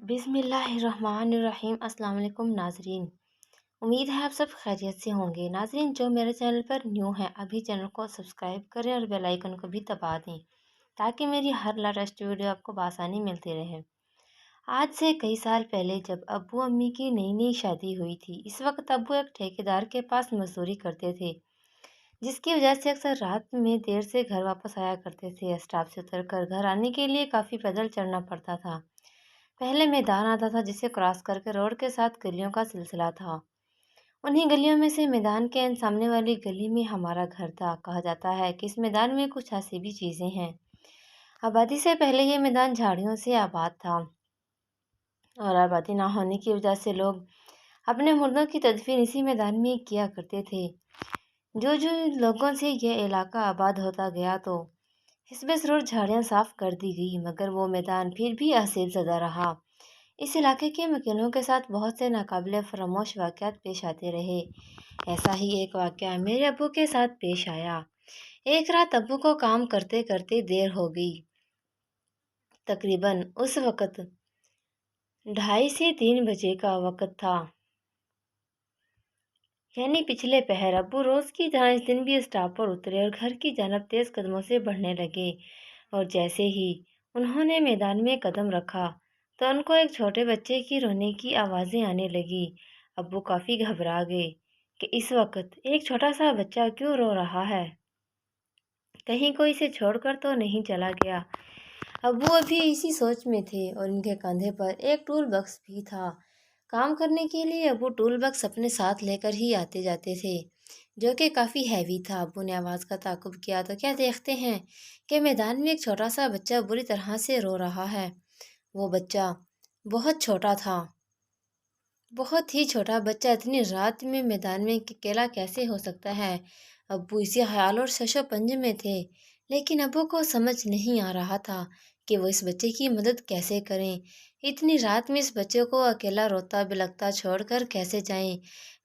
بسم اللہ الرحمن الرحیم۔ السلام علیکم ناظرین، امید ہے آپ سب خیریت سے ہوں گے۔ ناظرین جو میرے چینل پر نیو ہیں ابھی چینل کو سبسکرائب کریں اور بیل آئیکن کو بھی دبا دیں تاکہ میری ہر لیٹسٹ ویڈیو آپ کو بآسانی ملتی رہے۔ آج سے کئی سال پہلے جب ابو امی کی نئی نئی شادی ہوئی تھی، اس وقت ابو ایک ٹھیکیدار کے پاس مزدوری کرتے تھے، جس کی وجہ سے اکثر رات میں دیر سے گھر واپس آیا کرتے تھے۔ اسٹاپ سے اتر کر گھر آنے کے لیے کافی پیدل چلنا پڑتا تھا۔ پہلے میدان آتا تھا جسے کراس کر کے روڈ کے ساتھ گلیوں کا سلسلہ تھا۔ انہی گلیوں میں سے میدان کے سامنے والی گلی میں ہمارا گھر تھا۔ کہا جاتا ہے کہ اس میدان میں کچھ ایسی بھی چیزیں ہیں۔ آبادی سے پہلے یہ میدان جھاڑیوں سے آباد تھا اور آبادی نہ ہونے کی وجہ سے لوگ اپنے مردوں کی تدفین اسی میدان میں کیا کرتے تھے۔ جو لوگوں سے یہ علاقہ آباد ہوتا گیا تو حسب سرور جھاڑیاں صاف کر دی گئی، مگر وہ میدان پھر بھی آسیب زدہ رہا۔ اس علاقے کے مکینوں کے ساتھ بہت سے ناقابل فراموش واقعات پیش آتے رہے۔ ایسا ہی ایک واقعہ میرے ابو کے ساتھ پیش آیا۔ ایک رات ابو کو کام کرتے کرتے دیر ہو گئی۔ تقریباً اس وقت 2:30 سے 3 بجے کا وقت تھا، یعنی پچھلے پہر۔ ابو روز کی طرح اس دن بھی اسٹاپ پر اترے اور گھر کی جانب تیز قدموں سے بڑھنے لگے، اور جیسے ہی انہوں نے میدان میں قدم رکھا تو ان کو ایک چھوٹے بچے کی رونے کی آوازیں آنے لگی۔ ابو کافی گھبرا گئے کہ اس وقت ایک چھوٹا سا بچہ کیوں رو رہا ہے، کہیں کوئی اسے چھوڑ کر تو نہیں چلا گیا۔ ابو ابھی اسی سوچ میں تھے اور ان کے کاندھے پر ایک ٹول باکس بھی تھا۔ کام کرنے کے لیے ابو ٹول باکس اپنے ساتھ لے کر ہی آتے جاتے تھے، جو کہ کافی ہیوی تھا۔ ابو نے آواز کا تعاقب کیا تو کیا دیکھتے ہیں کہ میدان میں ایک چھوٹا سا بچہ بری طرح سے رو رہا ہے۔ وہ بچہ بہت چھوٹا تھا، بہت ہی چھوٹا بچہ اتنی رات میں میدان میں اکیلا کیسے ہو سکتا ہے۔ ابو اسی خیال اور شش و پنج میں تھے، لیکن ابو کو سمجھ نہیں آ رہا تھا کہ وہ اس بچے کی مدد کیسے کریں۔ اتنی رات میں اس بچے کو اکیلا روتا بلکتا چھوڑ کر کیسے جائیں۔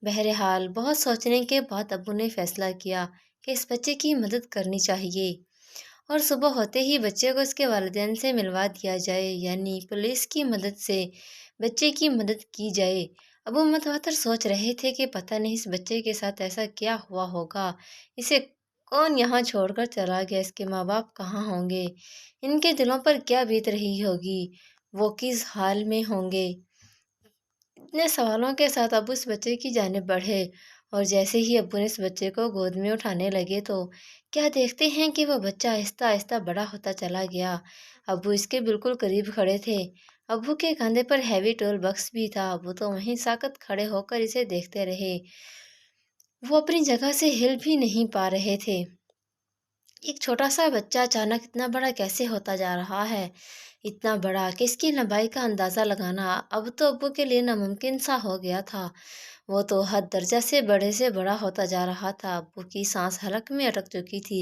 بہرحال بہت سوچنے کے بعد ابو نے فیصلہ کیا کہ اس بچے کی مدد کرنی چاہیے اور صبح ہوتے ہی بچے کو اس کے والدین سے ملوا دیا جائے، یعنی پولیس کی مدد سے بچے کی مدد کی جائے۔ ابو متواتر سوچ رہے تھے کہ پتہ نہیں اس بچے کے ساتھ ایسا کیا ہوا ہوگا، اسے کون یہاں چھوڑ کر چلا گیا، اس کے ماں باپ کہاں ہوں گے، ان کے دلوں پر کیا بیت رہی ہوگی، وہ کس حال میں ہوں گے۔ اتنے سوالوں کے ساتھ ابو اس بچے کی جانب بڑھے اور جیسے ہی ابو نے اس بچے کو گود میں اٹھانے لگے تو کیا دیکھتے ہیں کہ وہ بچہ آہستہ آہستہ بڑا ہوتا چلا گیا۔ ابو اس کے بالکل قریب کھڑے تھے۔ ابو کے کاندھے پر ہیوی ٹول باکس بھی تھا۔ ابو تو وہیں ساکت کھڑے ہو کر اسے دیکھتے رہے، وہ اپنی جگہ سے ہل بھی نہیں پا رہے تھے۔ ایک چھوٹا سا بچہ اچانک اتنا بڑا کیسے ہوتا جا رہا ہے، اتنا بڑا کہ اس کی لمبائی کا اندازہ لگانا اب تو ابو کے لیے ناممکن سا ہو گیا تھا۔ وہ تو حد درجہ سے بڑا ہوتا جا رہا تھا۔ ابو کی سانس حلق میں اٹک چکی تھی،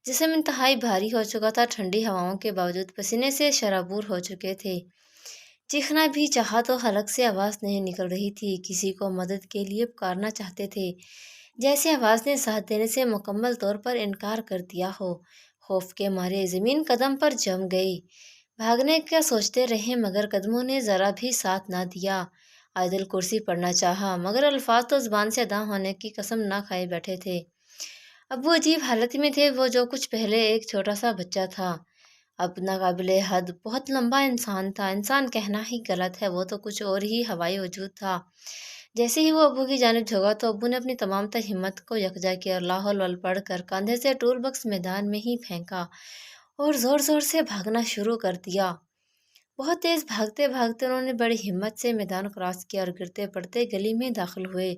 جسم انتہائی بھاری ہو چکا تھا۔ ٹھنڈی ہواؤں کے باوجود پسینے سے شرابور ہو چکے تھے۔ چیخنا بھی چاہا تو حلق سے آواز نہیں نکل رہی تھی۔ کسی کو مدد کے لیے پکارنا چاہتے تھے، جیسے آواز نے ساتھ دینے سے مکمل طور پر انکار کر دیا ہو۔ خوف کے مارے زمین قدم پر جم گئی۔ بھاگنے کا سوچتے رہے مگر قدموں نے ذرا بھی ساتھ نہ دیا۔ عادل کرسی پڑھنا چاہا مگر الفاظ تو زبان سے ادا ہونے کی قسم نہ کھائے بیٹھے تھے۔ ابو عجیب حالت میں تھے۔ وہ جو کچھ پہلے ایک چھوٹا سا بچہ تھا، اب ناقابل حد بہت لمبا انسان تھا۔ انسان کہنا ہی غلط ہے، وہ تو کچھ اور ہی ہوائی وجود تھا۔ جیسے ہی وہ ابو کی جانب جھکا تو ابو نے اپنی تمام تر ہمت کو یکجا کیا اور لا حول ولا پڑھ کر کاندھے سے ٹول باکس میدان میں ہی پھینکا اور زور زور سے بھاگنا شروع کر دیا۔ بہت تیز بھاگتے بھاگتے انہوں نے بڑی ہمت سے میدان کراس کیا اور گرتے پڑتے گلی میں داخل ہوئے،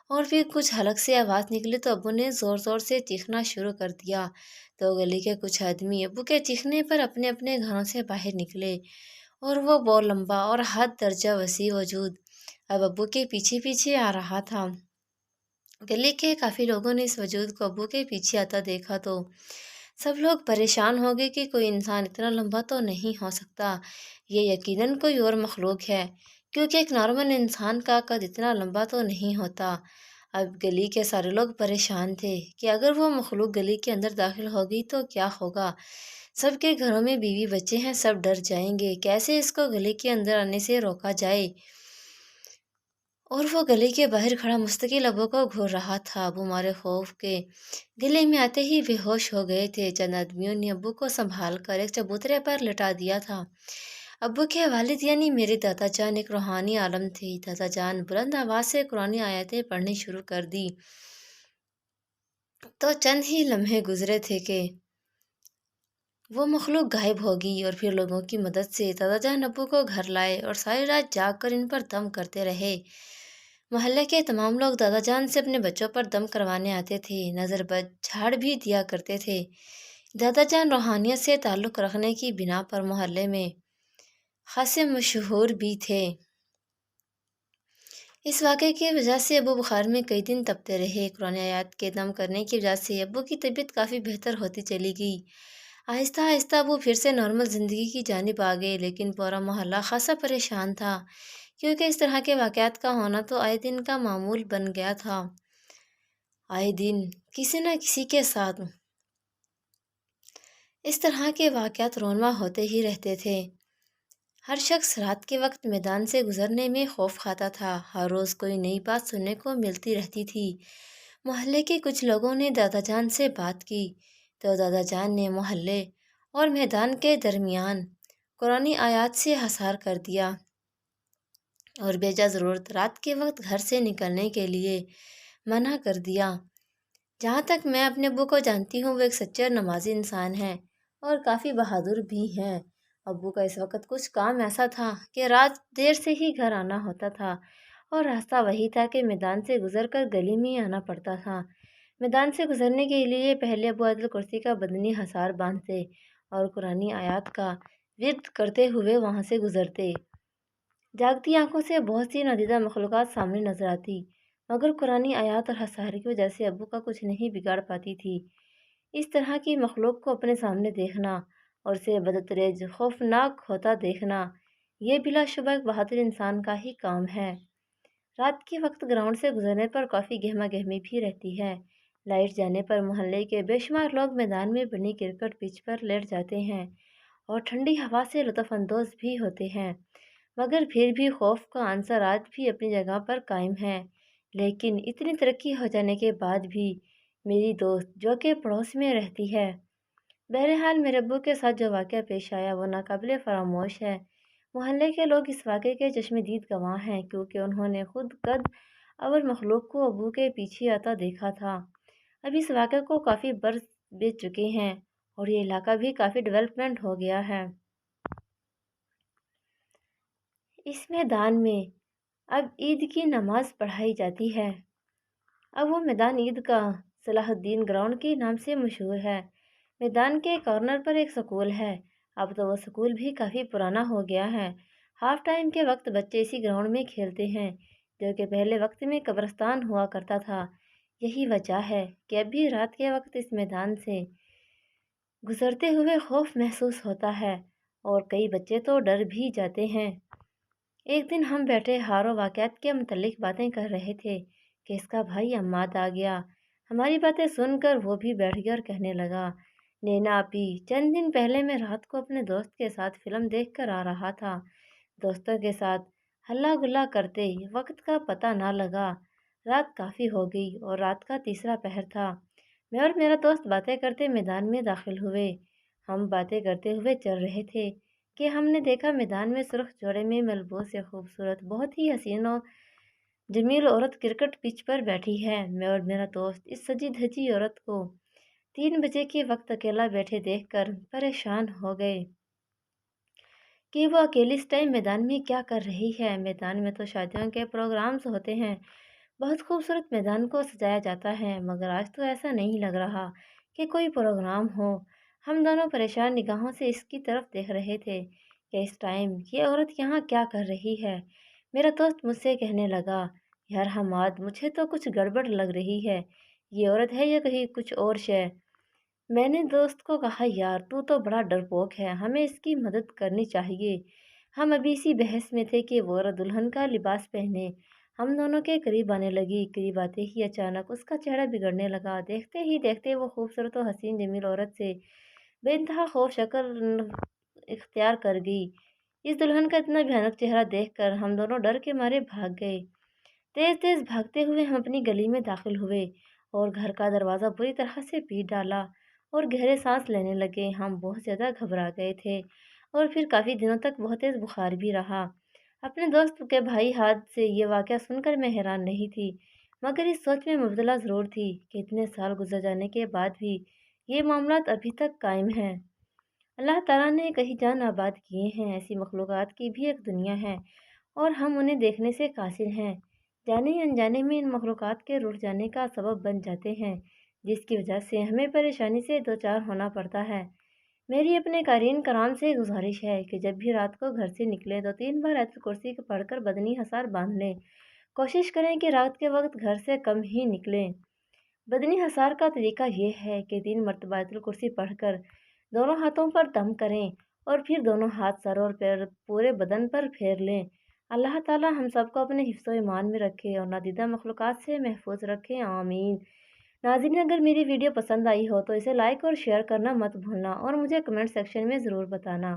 اور پھر کچھ حلق سے آواز نکلی تو ابو نے زور زور سے چیخنا شروع کر دیا۔ تو گلی کے کچھ آدمی ابو کے چیخنے پر اپنے اپنے گھروں سے باہر نکلے، اور وہ بہت لمبا اور حد درجہ وسیع وجود اب ابو کے پیچھے پیچھے آ رہا تھا۔ گلی کے کافی لوگوں نے اس وجود کو ابو کے پیچھے آتا دیکھا تو سب لوگ پریشان ہو گئے کہ کوئی انسان اتنا لمبا تو نہیں ہو سکتا، یہ یقیناً کوئی اور مخلوق ہے، کیونکہ ایک نارمل انسان کا قد اتنا لمبا تو نہیں ہوتا۔ اب گلی کے سارے لوگ پریشان تھے کہ اگر وہ مخلوق گلی کے اندر داخل ہو گئی تو کیا ہوگا۔ سب کے گھروں میں بیوی بچے ہیں، سب ڈر جائیں گے، کیسے اس کو گلے کے اندر آنے سے روکا جائے؟ اور وہ گلے کے باہر کھڑا مستقل ابو کو گھور رہا تھا۔ ابو مارے خوف کے گلے میں آتے ہی بے ہوش ہو گئے تھے۔ چند آدمیوں نے ابو کو سنبھال کر ایک چبوترے پر لٹا دیا تھا۔ ابو کے والد یعنی میرے دادا جان ایک روحانی عالم تھے۔ دادا جان بلند آواز سے قرآن آیتیں پڑھنی شروع کر دی تو چند ہی لمحے گزرے تھے کہ وہ مخلوق غائب ہوگی، اور پھر لوگوں کی مدد سے دادا جان ابو کو گھر لائے اور ساری رات جاگ کر ان پر دم کرتے رہے۔ محلے کے تمام لوگ دادا جان سے اپنے بچوں پر دم کروانے آتے تھے، نظر بد جھاڑ بھی دیا کرتے تھے۔ دادا جان روحانیت سے تعلق رکھنے کی بنا پر محلے میں خاصے مشہور بھی تھے۔ اس واقعے کی وجہ سے ابو بخار میں کئی دن تپتے رہے۔ قرآن آیات کے دم کرنے کی وجہ سے ابو کی طبیعت کافی بہتر ہوتی چلی گئی۔ آہستہ آہستہ ابو پھر سے نارمل زندگی کی جانب آ گئے، لیکن پورا محلہ خاصا پریشان تھا، کیونکہ اس طرح کے واقعات کا ہونا تو آئے دن کا معمول بن گیا تھا۔ آئے دن کسی نہ کسی کے ساتھ اس طرح کے واقعات رونما ہوتے ہی رہتے تھے۔ ہر شخص رات کے وقت میدان سے گزرنے میں خوف کھاتا تھا۔ ہر روز کوئی نئی بات سننے کو ملتی رہتی تھی۔ محلے کے کچھ لوگوں نے دادا جان سے بات کی تو دادا جان نے محلے اور میدان کے درمیان قرآنی آیات سے حصار کر دیا اور بیجا ضرورت رات کے وقت گھر سے نکلنے کے لیے منع کر دیا۔ جہاں تک میں اپنے ابو کو جانتی ہوں، وہ ایک سچے اور نمازی انسان ہیں اور کافی بہادر بھی ہیں۔ ابو کا اس وقت کچھ کام ایسا تھا کہ رات دیر سے ہی گھر آنا ہوتا تھا، اور راستہ وہی تھا کہ میدان سے گزر کر گلی میں آنا پڑتا تھا۔ میدان سے گزرنے کے لیے پہلے ابو آیت الکرسی کا بدنی حصار باندھتے اور قرآنی آیات کا ورد کرتے ہوئے وہاں سے گزرتے۔ جاگتی آنکھوں سے بہت سی نادیدہ مخلوقات سامنے نظر آتی، مگر قرآنی آیات اور حصار کی وجہ سے ابو کا کچھ نہیں بگاڑ پاتی تھی۔ اس طرح کی مخلوق کو اپنے سامنے دیکھنا اور اسے بدتریج خوفناک ہوتا دیکھنا، یہ بلا شبہ ایک بہادر انسان کا ہی کام ہے۔ رات کے وقت گراؤنڈ سے گزرنے پر کافی گہما گہمی بھی رہتی ہے۔ لائٹ جانے پر محلے کے بے شمار لوگ میدان میں بنی کرکٹ پچ پر لیٹ جاتے ہیں اور ٹھنڈی ہوا سے لطف اندوز بھی ہوتے ہیں، مگر پھر بھی خوف کا عنصر آج بھی اپنی جگہ پر قائم ہے۔ لیکن اتنی ترقی ہو جانے کے بعد بھی میری دوست جو کہ پڑوس میں رہتی ہے، بہرحال میرے ابو کے ساتھ جو واقعہ پیش آیا وہ ناقابل فراموش ہے۔ محلے کے لوگ اس واقعے کے چشم دید گواہ ہیں، کیونکہ انہوں نے خود قد اول مخلوق کو ابو کے پیچھے آتا دیکھا تھا۔ اب اس واقعے کو کافی برس بیت چکے ہیں اور یہ علاقہ بھی کافی ڈیولپمنٹ ہو گیا ہے۔ اس میدان میں اب عید کی نماز پڑھائی جاتی ہے۔ اب وہ میدان عید کا صلاح الدین گراؤنڈ کے نام سے مشہور ہے۔ میدان کے کارنر پر ایک سکول ہے۔ اب تو وہ سکول بھی کافی پرانا ہو گیا ہے۔ ہاف ٹائم کے وقت بچے اسی گراؤنڈ میں کھیلتے ہیں، جو کہ پہلے وقت میں قبرستان ہوا کرتا تھا۔ یہی وجہ ہے کہ اب بھی رات کے وقت اس میدان سے گزرتے ہوئے خوف محسوس ہوتا ہے اور کئی بچے تو ڈر بھی جاتے ہیں۔ ایک دن ہم بیٹھے ہارو واقعات کے متعلق باتیں کر رہے تھے کہ اس کا بھائی عماد آ گیا۔ ہماری باتیں سن کر وہ بھی بیٹھ گیا اور کہنے لگا، نینا آپی، چند دن پہلے میں رات کو اپنے دوست کے ساتھ فلم دیکھ کر آ رہا تھا۔ دوستوں کے ساتھ ہلا گلا کرتے وقت کا پتہ نہ لگا۔ رات کافی ہو گئی اور رات کا تیسرا پہر تھا۔ میں اور میرا دوست باتیں کرتے میدان میں داخل ہوئے۔ ہم باتیں کرتے ہوئے چل رہے تھے کہ ہم نے دیکھا میدان میں سرخ جوڑے میں ملبوس ایک خوبصورت بہت ہی حسین و جمیل عورت کرکٹ پچ پر بیٹھی ہے۔ میں اور میرا دوست اس سجی دھجی عورت کو 3 بجے کے وقت اکیلا بیٹھے دیکھ کر پریشان ہو گئے کہ وہ اکیلی اس ٹائم میدان میں کیا کر رہی ہے۔ میدان میں تو شادیوں کے پروگرامز ہوتے ہیں، بہت خوبصورت میدان کو سجایا جاتا ہے، مگر آج تو ایسا نہیں لگ رہا کہ کوئی پروگرام ہو۔ ہم دونوں پریشان نگاہوں سے اس کی طرف دیکھ رہے تھے کہ اس ٹائم یہ عورت یہاں کیا کر رہی ہے۔ میرا دوست مجھ سے کہنے لگا، یار حماد، مجھے تو کچھ گڑبڑ لگ رہی ہے، یہ عورت ہے یا کہیں کچھ اور شے۔ میں نے دوست کو کہا، یار تو بڑا ڈرپوک ہے، ہمیں اس کی مدد کرنی چاہیے۔ ہم ابھی اسی بحث میں تھے کہ وہ عورت دلہن کا لباس پہنے ہم دونوں کے قریب آنے لگی۔ قریب آتے ہی اچانک اس کا چہرہ بگڑنے لگا۔ دیکھتے ہی دیکھتے وہ خوبصورت و حسین جمیل عورت سے بے انتہا خوف شکل اختیار کر گئی۔ اس دلہن کا اتنا بھیانک چہرہ دیکھ کر ہم دونوں ڈر کے مارے بھاگ گئے۔ تیز تیز بھاگتے ہوئے ہم اپنی گلی میں داخل ہوئے اور گھر کا دروازہ بری طرح سے پیٹ ڈالا اور گہرے سانس لینے لگے۔ ہم بہت زیادہ گھبرا گئے تھے اور پھر کافی دنوں تک بہت تیز بخار بھی رہا۔ اپنے دوست کے بھائی ہاتھ سے یہ واقعہ سن کر میں حیران نہیں تھی، مگر اس سوچ میں مبتلا ضرور تھی کہ اتنے سال گزر جانے کے بعد بھی یہ معاملات ابھی تک قائم ہیں۔ اللہ تعالیٰ نے کہیں جان آباد کیے ہیں، ایسی مخلوقات کی بھی ایک دنیا ہے اور ہم انہیں دیکھنے سے قاصر ہیں۔ جانے انجانے میں ان مخلوقات کے رٹ جانے کا سبب بن جاتے ہیں، جس کی وجہ سے ہمیں پریشانی سے دوچار ہونا پڑتا ہے۔ میری اپنے قارئین کرام سے گزارش ہے کہ جب بھی رات کو گھر سے نکلیں تو 3 بار آیت الکرسی پڑھ کر بدنی حصار باندھ لیں۔ کوشش کریں کہ رات کے وقت گھر سے کم ہی نکلیں۔ بدنی حصار کا طریقہ یہ ہے کہ 3 مرتبہ آیت الکرسی پڑھ کر دونوں ہاتھوں پر دم کریں اور پھر دونوں ہاتھ سر اور پیر پورے بدن پر پھیر لیں۔ اللہ تعالیٰ ہم سب کو اپنے حفظ و ایمان میں رکھے اور نادیدہ مخلوقات سے محفوظ رکھے، آمین۔ ناظرین، اگر میری ویڈیو پسند آئی ہو تو اسے لائک اور شیئر کرنا مت بھولنا اور مجھے کمنٹ سیکشن میں ضرور بتانا۔